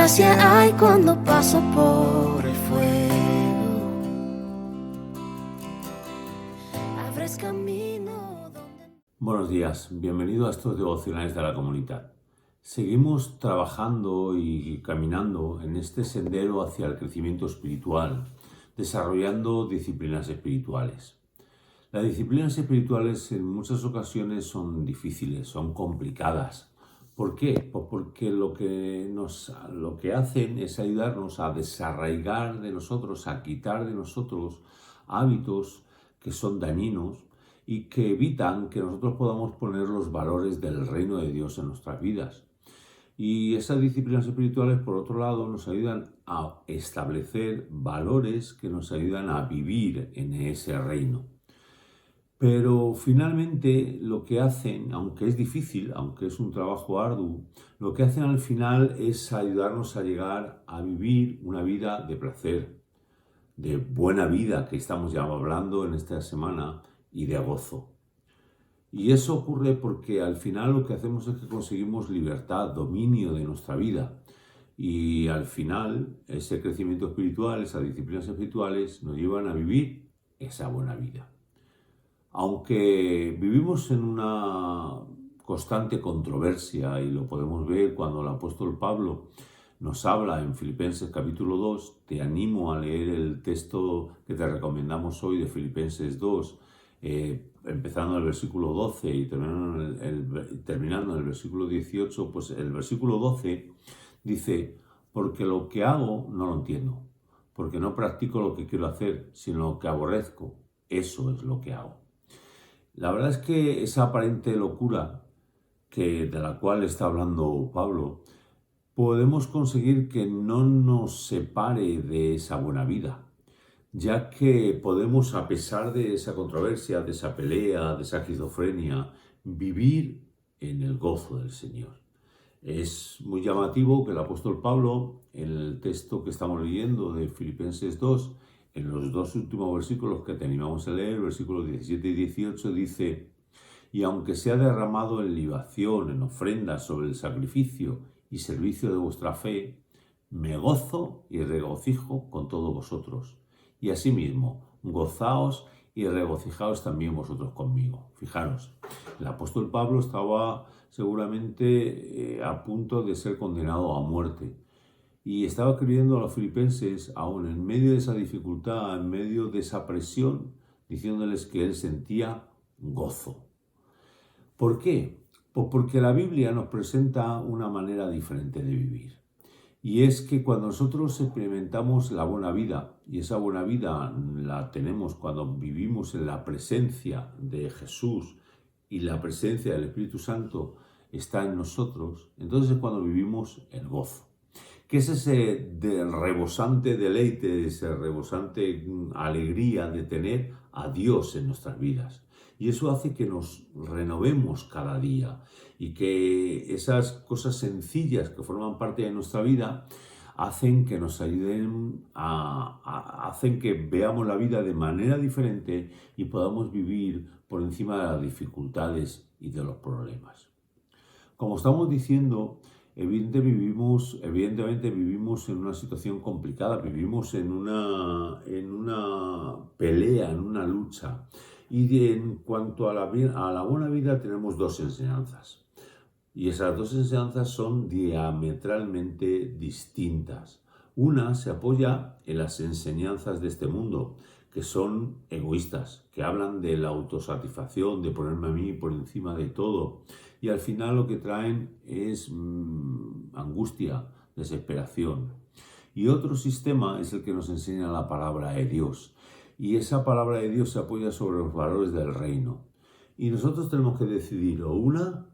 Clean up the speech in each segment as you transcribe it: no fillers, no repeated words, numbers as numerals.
gracia hay cuando paso por el fuego. Abres camino donde... Buenos días, bienvenido a estos devocionales de la comunidad. Seguimos trabajando y caminando en este sendero hacia el crecimiento espiritual, desarrollando disciplinas espirituales. Las disciplinas espirituales en muchas ocasiones son difíciles, son complicadas. ¿Por qué? Pues porque lo que hacen es ayudarnos a desarraigar de nosotros, a quitar de nosotros hábitos que son dañinos y que evitan que nosotros podamos poner los valores del reino de Dios en nuestras vidas. Y esas disciplinas espirituales, por otro lado, nos ayudan a establecer valores que nos ayudan a vivir en ese reino. Pero finalmente lo que hacen, aunque es difícil, aunque es un trabajo arduo, lo que hacen al final es ayudarnos a llegar a vivir una vida de placer, de buena vida, que estamos ya hablando en esta semana, y de gozo. Y eso ocurre porque al final lo que hacemos es que conseguimos libertad, dominio de nuestra vida. Y al final ese crecimiento espiritual, esas disciplinas espirituales nos llevan a vivir esa buena vida. Aunque vivimos en una constante controversia, y lo podemos ver cuando el apóstol Pablo nos habla en Filipenses capítulo 2, te animo a leer el texto que te recomendamos hoy de Filipenses 2, empezando en el versículo 12 y terminando en el versículo 18, pues el versículo 12 dice, porque lo que hago no lo entiendo, porque no practico lo que quiero hacer, sino lo que aborrezco, eso es lo que hago. La verdad es que esa aparente locura de la cual está hablando Pablo, podemos conseguir que no nos separe de esa buena vida, ya que podemos, a pesar de esa controversia, de esa pelea, de esa esquizofrenia, vivir en el gozo del Señor. Es muy llamativo que el apóstol Pablo, en el texto que estamos leyendo de Filipenses 2, en los dos últimos versículos que te animamos a leer, versículos 17 y 18, dice, y aunque sea derramado en libación, en ofrendas sobre el sacrificio y servicio de vuestra fe, me gozo y regocijo con todos vosotros. Y asimismo, gozaos y regocijaos también vosotros conmigo. Fijaros, el apóstol Pablo estaba seguramente a punto de ser condenado a muerte. Y estaba escribiendo a los filipenses, aún en medio de esa dificultad, en medio de esa presión, diciéndoles que él sentía gozo. ¿Por qué? Pues porque la Biblia nos presenta una manera diferente de vivir. Y es que cuando nosotros experimentamos la buena vida, y esa buena vida la tenemos cuando vivimos en la presencia de Jesús y la presencia del Espíritu Santo está en nosotros, entonces es cuando vivimos el gozo. ¿Qué es ese rebosante deleite, esa rebosante alegría de tener a Dios en nuestras vidas? Y eso hace que nos renovemos cada día y que esas cosas sencillas que forman parte de nuestra vida hacen que nos ayuden hacen que veamos la vida de manera diferente y podamos vivir por encima de las dificultades y de los problemas. Como estamos diciendo, evidentemente vivimos en una situación complicada, vivimos en una pelea, en una lucha. Y en cuanto a la buena vida tenemos dos enseñanzas. Y esas dos enseñanzas son diametralmente distintas. Una se apoya en las enseñanzas de este mundo, que son egoístas, que hablan de la autosatisfacción, de ponerme a mí por encima de todo. Y al final lo que traen es angustia, desesperación. Y otro sistema es el que nos enseña la palabra de Dios. Y esa palabra de Dios se apoya sobre los valores del reino. Y nosotros tenemos que decidir o una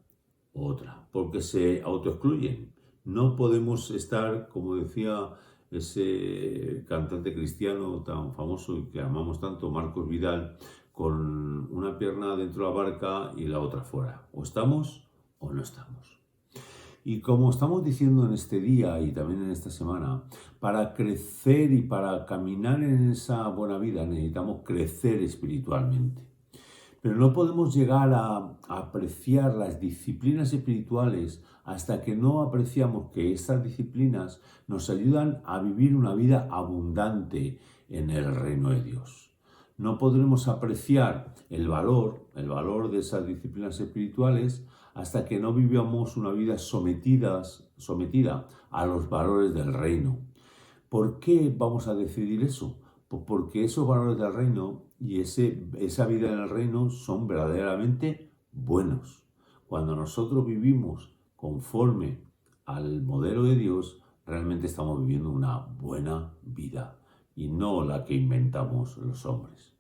u otra, porque se autoexcluyen. No podemos estar, como decía ese cantante cristiano tan famoso y que amamos tanto, Marcos Vidal, con una pierna dentro de la barca y la otra fuera. O estamos o no estamos. Y como estamos diciendo en este día y también en esta semana, para crecer y para caminar en esa buena vida necesitamos crecer espiritualmente. Pero no podemos llegar a apreciar las disciplinas espirituales hasta que no apreciamos que estas disciplinas nos ayudan a vivir una vida abundante en el reino de Dios. No podremos apreciar el valor de esas disciplinas espirituales hasta que no vivamos una vida sometida a los valores del reino. ¿Por qué vamos a decidir eso? Pues porque esos valores del reino y esa vida en el reino son verdaderamente buenos. Cuando nosotros vivimos conforme al modelo de Dios, realmente estamos viviendo una buena vida y no la que inventamos los hombres.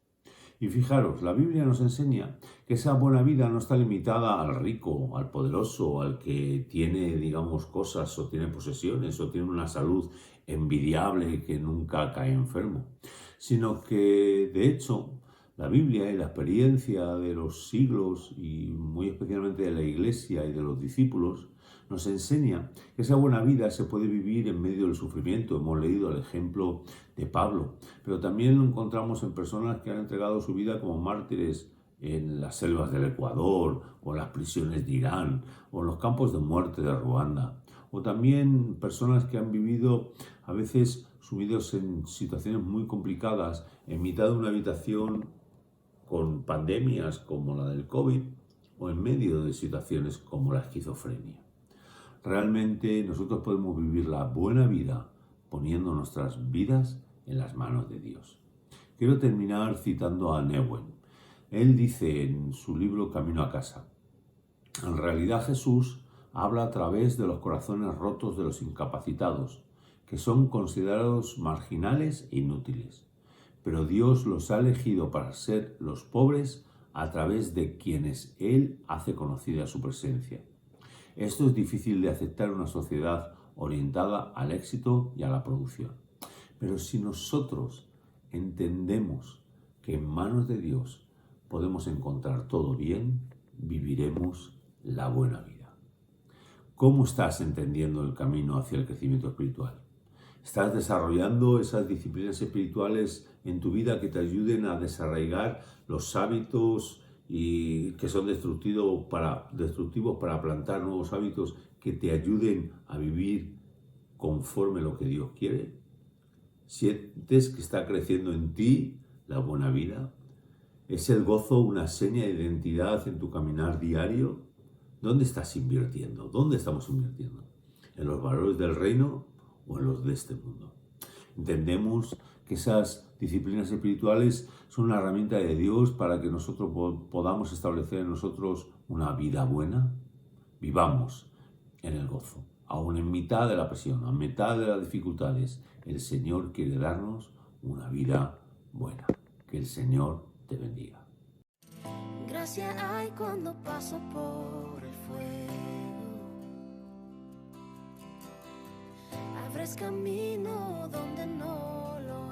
Y fijaros, la Biblia nos enseña que esa buena vida no está limitada al rico, al poderoso, al que tiene, digamos, cosas o tiene posesiones o tiene una salud envidiable y que nunca cae enfermo, sino que, de hecho, la Biblia y la experiencia de los siglos y muy especialmente de la Iglesia y de los discípulos nos enseña que esa buena vida se puede vivir en medio del sufrimiento. Hemos leído el ejemplo de Pablo, pero también lo encontramos en personas que han entregado su vida como mártires en las selvas del Ecuador, o en las prisiones de Irán, o en los campos de muerte de Ruanda, o también personas que han vivido a veces sumidos en situaciones muy complicadas en mitad de una habitación con pandemias como la del COVID o en medio de situaciones como la esquizofrenia. Realmente nosotros podemos vivir la buena vida poniendo nuestras vidas en las manos de Dios. Quiero terminar citando a Newen. Él dice en su libro Camino a casa: en realidad Jesús habla a través de los corazones rotos de los incapacitados, que son considerados marginales e inútiles. Pero Dios los ha elegido para ser los pobres a través de quienes Él hace conocida su presencia. Esto es difícil de aceptar en una sociedad orientada al éxito y a la producción. Pero si nosotros entendemos que en manos de Dios podemos encontrar todo bien, viviremos la buena vida. ¿Cómo estás entendiendo el camino hacia el crecimiento espiritual? ¿Estás desarrollando esas disciplinas espirituales en tu vida que te ayuden a desarraigar los hábitos y que son destructivos para plantar nuevos hábitos que te ayuden a vivir conforme lo que Dios quiere? ¿Sientes que está creciendo en ti la buena vida? ¿Es el gozo una seña de identidad en tu caminar diario? ¿Dónde estás invirtiendo? ¿Dónde estamos invirtiendo? ¿En los valores del reino o en los de este mundo? Entendemos que esas disciplinas espirituales son una herramienta de Dios para que nosotros podamos establecer en nosotros una vida buena. Vivamos en el gozo, aún en mitad de la presión, en mitad de las dificultades. El Señor quiere darnos una vida buena. Que el Señor te bendiga. Gracia hay cuando paso por el fuego. Abres camino donde no lo